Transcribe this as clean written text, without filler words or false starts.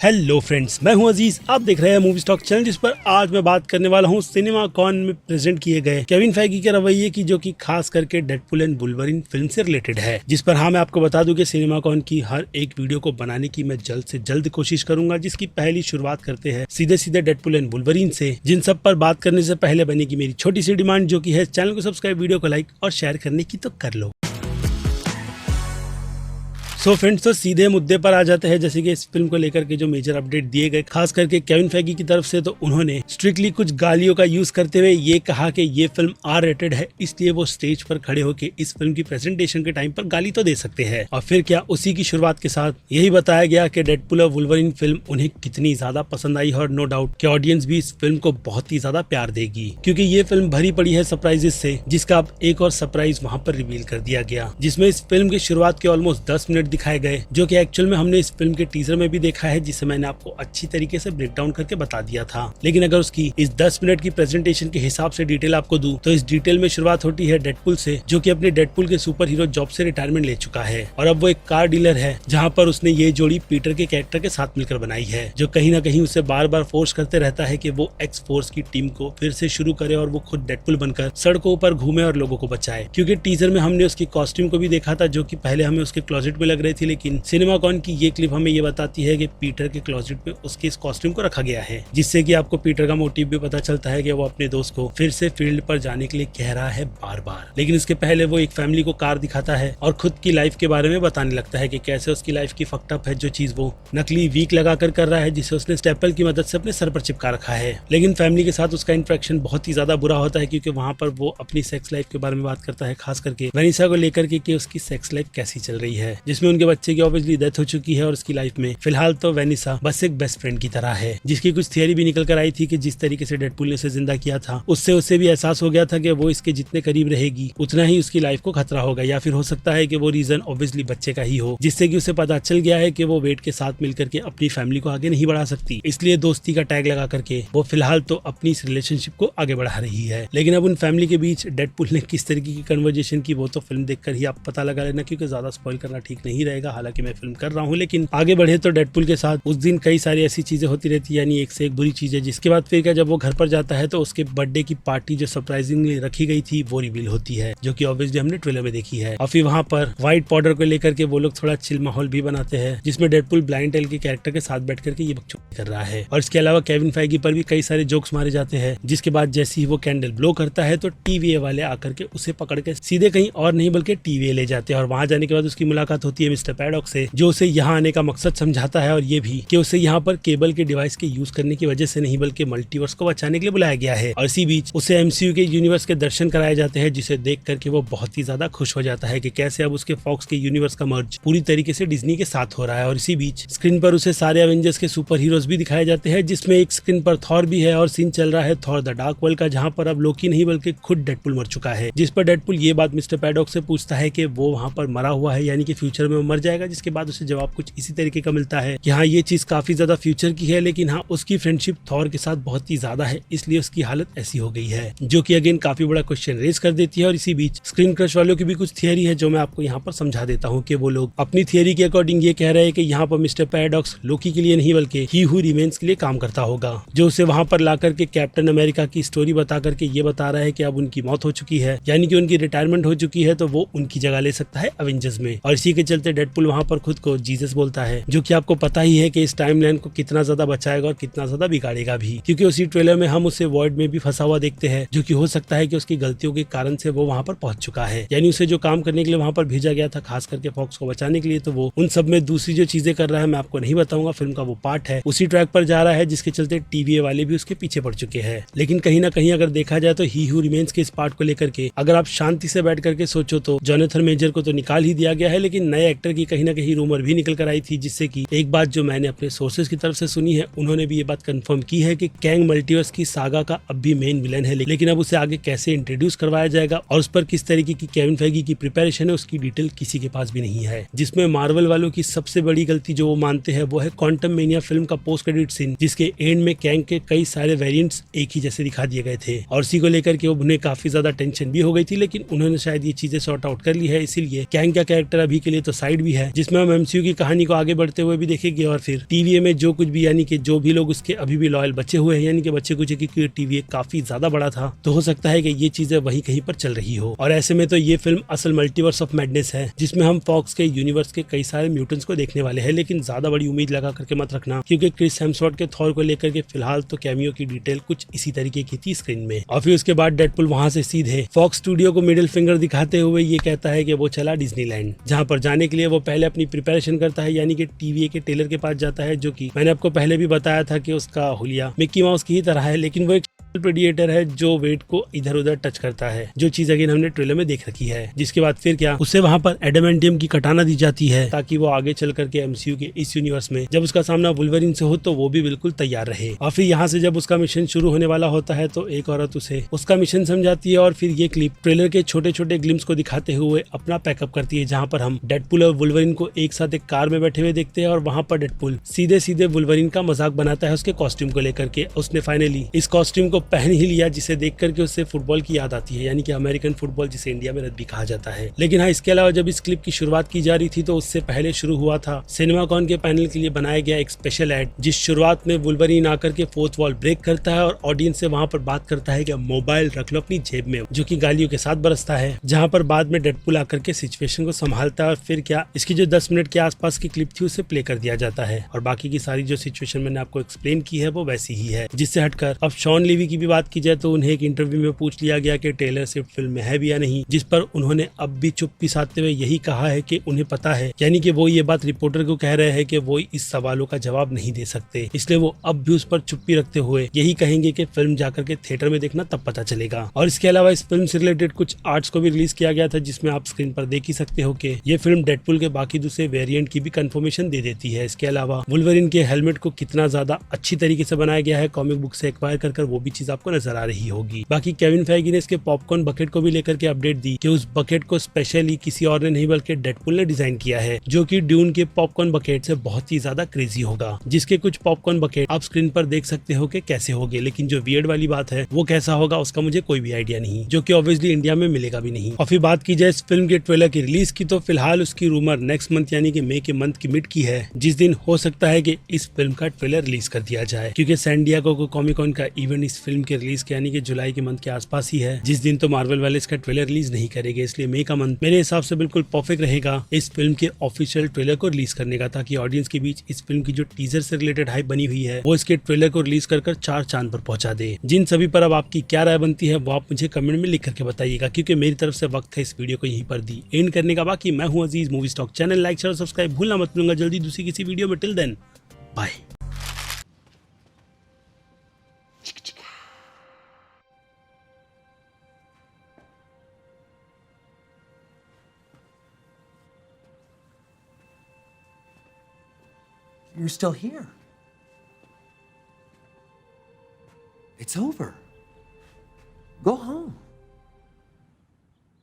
Hello friends, मैं हूं अजीज। आप देख रहे हैं मूवी स्टॉक चैनल, जिस पर आज मैं बात करने वाला हूं सिनेमा कॉन में प्रेजेंट किए गए केविन फैगी के रवैये की, जो कि खास करके डेडपुल एंड वुल्वरीन फिल्म से रिलेटेड है। जिस पर मैं आपको बता दूं कि सिनेमा कॉन की हर एक वीडियो को बनाने की मैं जल्द से जल्द कोशिश करूंगा, जिसकी पहली शुरुआत करते हैं सीधे डेडपुल एंड वुल्वरीन से। जिन सब पर बात करने से पहले बनेगी मेरी छोटी सी डिमांड, जो की है चैनल को सब्सक्राइब, वीडियो को लाइक और शेयर करने की तो कर लो। सो फ्रेंड्स, तो सीधे मुद्दे पर आ जाते हैं। जैसे कि इस फिल्म को लेकर के जो मेजर अपडेट दिए गए, खास करके केविन फैगी की तरफ से, तो उन्होंने स्ट्रिक्टली कुछ गालियों का यूज करते हुए ये कहा कि ये फिल्म आर रेटेड है, इसलिए वो स्टेज पर खड़े होकर इस फिल्म की प्रेजेंटेशन के टाइम पर गाली तो दे सकते हैं। और फिर क्या, उसी की शुरुआत के साथ यही बताया गया कि डेडपुल और वुल्वरीन फिल्म उन्हें कितनी ज्यादा पसंद आई, और नो डाउट कि ऑडियंस भी इस फिल्म को बहुत ही ज्यादा प्यार देगी, क्योंकि ये फिल्म भरी पड़ी है सरप्राइजेस से, जिसका अब एक और सरप्राइज वहाँ पर रिवील कर दिया गया, जिसमें इस फिल्म की शुरुआत के ऑलमोस्ट 10 मिनट दिखाए गए, जो एक्चुअल में हमने इस फिल्म के टीजर में भी देखा है, जिसे मैंने आपको अच्छी तरीके से ब्रेक डाउन करके बता दिया था। लेकिन अगर उसकी इस 10 मिनट की प्रेजेंटेशन के हिसाब से डिटेल आपको दूं, तो इस डिटेल में शुरुआत होती है डेडपुल से, जो कि अपने डेडपुल के सुपर हीरो जॉब से रिटायरमेंट ले चुका है, और अब वो एक कार डीलर है, जहां पर उसने ये जोड़ी पीटर के कैरेक्टर के साथ मिलकर बनाई है, जो कहीं ना कहीं उसे बार बार फोर्स करते रहता है कि वो एक्स फोर्स की टीम को फिर से शुरू करे और वो खुद डेडपुल बनकर सड़कों पर घूमे और लोगों को बचाए। क्योंकि टीजर में हमने उसकी कॉस्ट्यूम को भी देखा था, जो कि पहले हमें उसके क्लोजेट में लग रही थी, लेकिन सिनेमा कॉन की ये क्लिप हमें ये बताती है कि पीटर के क्लोजेट में उसके इस कॉस्ट्यूम को रखा गया है, जिससे कि आपको पीटर का मोटिव भी पता चलता है कि वो अपने दोस्त को फिर से फील्ड पर जाने के लिए कह रहा है बार बार। लेकिन इसके पहले वो एक फैमिली को कार दिखाता है और खुद की लाइफ के बारे में बताने लगता है कि कैसे उसकी लाइफ की फक्टअप है, जो चीज वो नकली वीक लगाकर कर रहा है, जिसे उसने स्टेपल की मदद से अपने सर पर चिपका रखा है। लेकिन फैमिली के साथ उसका इंटरेक्शन बहुत ही ज्यादा बुरा होता है, क्योंकि वहाँ पर वो अपनी सेक्स लाइफ के बारे में बात करता है, खास करके वेनिसा को लेकर के कि उसकी सेक्स लाइफ कैसी चल रही है, जिसमें उनके बच्चे की ऑब्वियसली डेथ हो चुकी है, और उसकी लाइफ में फिलहाल तो वेनिसा बस एक बेस्ट फ्रेंड की तरह है, जिसकी कुछ थियरी भी निकल कर आई थी कि जिस तरीके से डेडपुल ने उसे जिंदा किया था, उससे उसे भी एहसास हो गया था कि वो इसके जितने करीब रहेगी उतना ही उसकी लाइफ को खतरा होगा, या फिर हो सकता है कि वो रीजन ऑब्वियसली बच्चे का ही हो, जिससे कि उसे पता चल गया है कि वो वेट के साथ मिलकर के अपनी फैमिली को आगे नहीं बढ़ा सकती, इसलिए दोस्ती का टैग लगा करके वो फिलहाल तो अपनी इस रिलेशनशिप को आगे बढ़ा रही है। लेकिन अब उन फैमिली के बीच डेडपुल ने किस तरीके की कन्वर्जेशन की, वो तो फिल्म देखकर ही आप पता लगा लेना, क्योंकि ज्यादा स्पॉइल करना ठीक नहीं रहेगा। हालांकि मैं फिल्म कर रहा हूँ, लेकिन आगे बढ़े तो डेडपुल के साथ उस दिन कई सारी ऐसी चीजें होती रहती है, यानी एक से एक बुरी चीजें, जिसके बाद फिर क्या, जब वो घर पर जाता है तो उसके बर्थडे की पार्टी जो सरप्राइजिंगली रखी गई थी वो रिवील होती है, जो कि ऑब्वियसली हमने ट्रेलर में देखी है। और फिर वहाँ पर व्हाइट पाउडर को लेकर के वो लोग थोड़ा चिल माहौल भी बनाते हैं, जिसमें डेडपुल ब्लाइंड टेल के कैरेक्टर के साथ बैठ करके ये बकचोदी कर रहा है। और इसके अलावा केविन फैगी पर भी कई सारे जोक्स मारे जाते हैं, जिसके बाद जैसे ही वो कैंडल ब्लो करता है तो टीवीए वाले आकर के उसे पकड़ के सीधे कहीं और नहीं बल्कि टीवीए ले जाते हैं, और वहाँ जाने के बाद उसकी मुलाकात होती है मिस्टर पैडॉक से, जो उसे यहाँ आने का मकसद समझाता है, और ये भी कि उसे यहाँ पर केबल के डिवाइस के यूज करने की वजह से नहीं, बल्कि मल्टीवर्स को बचाने के लिए बुलाया गया है। और इसी बीच उसे एमसीयू के यूनिवर्स के दर्शन कराए जाते हैं, जिसे देख करके वो बहुत ही ज्यादा खुश हो जाता है कि कैसे अब उसके फॉक्स के यूनिवर्स का मर्ज पूरी तरीके से डिज्नी के साथ हो रहा है। और इसी बीच स्क्रीन पर उसे सारे एवेंजर्स के सुपर हीरोज भी दिखाए जाते हैं, जिसमें एक स्क्रीन पर थॉर भी है, और सीन चल रहा है थॉर द डार्क वर्ल्ड का, जहाँ पर अब लोकी नहीं बल्कि खुद डेडपुल मर चुका है। जिस पर डेडपुल ये बात मिस्टर पैडॉक से पूछता है कि वो वहाँ पर मरा हुआ है, यानी कि फ्यूचर में वो मर जाएगा, जिसके बाद उसे जवाब कुछ इसी तरीके का मिलता है कि हाँ, ये चीज काफी ज्यादा फ्यूचर की है, लेकिन हाँ, उसकी फ्रेंडशिप थॉर के साथ बहुत ही ज्यादा है, इसलिए उसकी हालत ऐसी हो गई है, जो कि अगेन काफी बड़ा क्वेश्चन रेज कर देती है। और इसी बीच स्क्रीन क्रश वालों की भी कुछ थियरी है, जो मैं आपको यहाँ पर समझा देता हूँ कि वो लोग अपनी थियरी के अकॉर्डिंग ये कह रहे हैं कि यहाँ पर मिस्टर पैराडॉक्स लोकी के लिए नहीं बल्कि ही हू रिमेन्स के लिए काम करता होगा, जो उसे वहाँ पर ला करके कैप्टन अमेरिका की स्टोरी बता करके ये बता रहा है कि अब उनकी मौत हो चुकी है, यानी कि उनकी रिटायरमेंट हो चुकी है, तो वो उनकी जगह ले सकता है अवेंजर्स में। और इसी के चलते डेडपुल वहाँ पर खुद को जीसस बोलता है, जो कि आपको पता ही है कि इस टाइमलाइन को कितना ज्यादा बचाएगा और कितना ज्यादा बिगाड़ेगा भी, क्योंकि उसी ट्रेलर में हम उसे वॉइड में भी फंसा हुआ देखते हैं, जो कि हो सकता है कि उसकी गलतियों के कारण से वो वहाँ पर पहुंच चुका है, यानी उसे जो काम करने के लिए वहाँ पर भेजा गया था, खास करके फॉक्स को बचाने के लिए, तो वो उन सब में दूसरी जो चीजें कर रहा है, मैं आपको नहीं बताऊंगा, फिल्म का वो पार्ट है, उसी ट्रैक पर जा रहा है, जिसके चलते टीवीए वाले भी उसके पीछे पड़ चुके हैं। लेकिन कहीं ना कहीं अगर देखा जाए तो ही हू रिमेन्स के इस पार्ट को लेकर के अगर आप शांति से बैठ करके सोचो तो जोनाथन मेजर को तो निकाल ही दिया गया है, लेकिन नए एक्टर की कहीं ना कहीं रूमर भी निकल कर आई थी, जिससे कि एक बात जो मैंने अपने सोर्सेज की तरफ से सुनी है, उन्होंने भी ये बात कंफर्म की है कि कैंग मल्टीवर्स की सागा का अब भी मेन विलन है, लेकिन अब उसे आगे कैसे इंट्रोड्यूस करवाया जाएगा और उस पर किस तरीके की केविन फैगी की प्रिपरेशन है, उसकी डिटेल किसी के पास भी नहीं है। जिसमें मार्वल वालों की सबसे बड़ी गलती जो वो मानते हैं वो है क्वांटम मेनिया फिल्म का पोस्ट क्रेडिट सीन, जिसके एंड में कैंग के कई सारे वेरिएंट्स एक ही जैसे दिखा दिए गए थे और इसी को लेकर के उन्हें काफी ज्यादा टेंशन भी हो गई थी, लेकिन उन्होंने शायद ये चीजें सॉर्ट आउट कर ली है। इसीलिए कैंग का कैरेक्टर अभी के लिए तो साइड भी है, जिसमें हम एमसीयू की कहानी को आगे बढ़ते हुए भी देखेंगे और फिर टीवीए में जो कुछ भी यानी कि जो भी लोग उसके अभी भी लॉयल बचे हुए हैं, यानी कि बच्चे कुछ की टीवीए काफी ज्यादा बड़ा था, तो हो सकता है कि ये चीजें वहीं कहीं पर चल रही हो। और ऐसे में तो ये फिल्म असल मल्टीवर्स ऑफ मैडनेस है, जिसमें हम फॉक्स के यूनिवर्स के कई सारे म्यूटेंट्स को देखने वाले हैं। लेकिन ज्यादा बड़ी उम्मीद लगा करके मत रखना, क्योंकि क्रिस हेम्सवर्थ के थॉर को लेकर के फिलहाल तो कैमियो की डिटेल कुछ इसी तरीके की थी स्क्रीन में। और फिर उसके बाद डेडपुल वहां से सीधे फॉक्स स्टूडियो को मिडिल फिंगर दिखाते हुए ये कहता है कि वो चला डिज्नीलैंड, जहां पर जाने के लिए वो पहले अपनी प्रिपरेशन करता है, यानी कि टीवीए के टेलर के पास जाता है, जो कि मैंने आपको पहले भी बताया था कि उसका हुलिया मिक्की माउस की ही तरह है, लेकिन वो एक प्रेडिएटर है जो वेट को इधर उधर टच करता है, जो चीज अगेन हमने ट्रेलर में देख रखी है। जिसके बाद फिर क्या, उसे वहां पर एडामेंटियम की कटाना दी जाती है ताकि वो आगे चल करके एमसीयू के इस यूनिवर्स में जब उसका सामना वुल्वरीन से हो तो वो भी बिल्कुल तैयार रहे। और फिर यहाँ से जब उसका मिशन शुरू होने वाला होता है तो एक औरत उसे उसका मिशन समझाती है और फिर ये क्लिप ट्रेलर के छोटे छोटे ग्लिम्स को दिखाते हुए अपना पैकअप करती है, जहाँ पर हम डेडपुल और वुल्वरीन को एक साथ एक कार में बैठे हुए देखते हैं और वहाँ पर डेडपुल सीधे सीधे वुल्वरीन का मजाक बनाता है उसके कॉस्ट्यूम को लेकर के। उसने फाइनली इस कॉस्ट्यूम को पहन ही लिया, जिसे देख करके उससे फुटबॉल की याद आती है, यानी कि अमेरिकन फुटबॉल, जिसे इंडिया में रग्बी कहा जाता है। लेकिन हाँ, इसके अलावा जब इस क्लिप की शुरुआत की जा रही थी तो उससे पहले शुरू हुआ था सिनेमाकॉन के पैनल के लिए बनाया गया एक स्पेशल एड, जिस शुरुआत में वुल्वरीन आकर के फोर्थ वॉल ब्रेक करता है और ऑडियंस से वहां पर बात करता है कि मोबाइल रख लो अपनी जेब में, जो कि गालियों के साथ बरसता है, जहां पर बाद में डेडपुल आकर के सिचुएशन को संभालता है। और फिर क्या, इसकी जो 10 मिनट के आसपास की क्लिप थी उसे प्ले कर दिया जाता है और बाकी की सारी जो सिचुएशन मैंने आपको एक्सप्लेन की है वो वैसी ही है। जिससे हटकर अब शॉन लेवी की भी बात की जाए तो उन्हें एक इंटरव्यू में पूछ लिया गया कि टेलर स्विफ्ट फिल्म में है भी या नहीं, जिस पर उन्होंने अब भी चुप्पी साधते हुए यही कहा है कि उन्हें पता है, यानी कि वो ये बात रिपोर्टर को कह रहे हैं कि वो इस सवालों का जवाब नहीं दे सकते, इसलिए वो अब भी उस पर चुप्पी रखते हुए यही कहेंगे कि फिल्म जाकर के थिएटर में देखना तब पता चलेगा। और इसके अलावा इस फिल्म से रिलेटेड कुछ आर्ट्स को भी रिलीज किया गया था, जिसमें आप स्क्रीन पर देख ही सकते हो कि ये फिल्म डेडपुल के बाकी दूसरे वेरिएंट की भी कंफर्मेशन दे देती है। इसके अलावा वुल्वरीन के हेलमेट को कितना ज्यादा अच्छी तरीके से बनाया गया है कॉमिक बुक से एक्वायर कर वो भी चीज आपको नजर आ रही होगी। बाकी केविन फेगी ने इसके पॉपकॉर्न बकेट को भी लेकर के अपडेट दी कि उस बकेट को स्पेशली किसी और ने नहीं बल्कि डेडपुल ने डिजाइन किया है, जो कि ड्यून के पॉपकॉर्न बकेट से बहुत ही ज्यादा क्रेजी होगा। जिसके कुछ पॉपकॉर्न बकेट आप स्क्रीन पर देख सकते हो कि कैसे होंगे, लेकिन जो वियर्ड वाली बात है वो कैसा होगा उसका मुझे कोई भी आइडिया नहीं, जो कि ऑब्वियसली इंडिया में मिलेगा भी नहीं। और फिर बात की जाए इस फिल्म के ट्रेलर की रिलीज की तो फिलहाल उसकी रूमर नेक्स्ट मंथ यानी कि मई के मंथ की मिड की है, जिस दिन हो सकता है कि इस फिल्म का ट्रेलर रिलीज कर दिया जाए, क्योंकि सैन डिएगो को कॉमिक कॉन का इवेंट इस फिल्म के रिलीज के यानी कि जुलाई के मंथ के आसपास ही है, जिस दिन तो मार्वल वाले इसका ट्रेलर रिलीज नहीं करेंगे। इसलिए मई का मंथ मेरे हिसाब से बिल्कुल परफेक्ट रहेगा इस फिल्म के ऑफिशियल ट्रेलर को रिलीज करने का, ताकि ऑडियंस के बीच इस फिल्म की जो टीजर से रिलेटेड हाइप बनी हुई है वो इसके ट्रेलर को रिलीज कर चार चांद पर पहुंचा दे। जिन सभी पर अब आपकी क्या राय बनती है वो आप मुझे कमेंट में लिख करके बताइएगा, क्योंकि मेरी तरफ से वक्त है इस वीडियो को यहीं पर दी एंड करने का। बाकी मैं हूं Aziz movie stock, channel like share subscribe भूलना मत, मिलूंगा जल्दी दूसरी किसी वीडियो में। Till then bye. You're still here. It's over. Go home.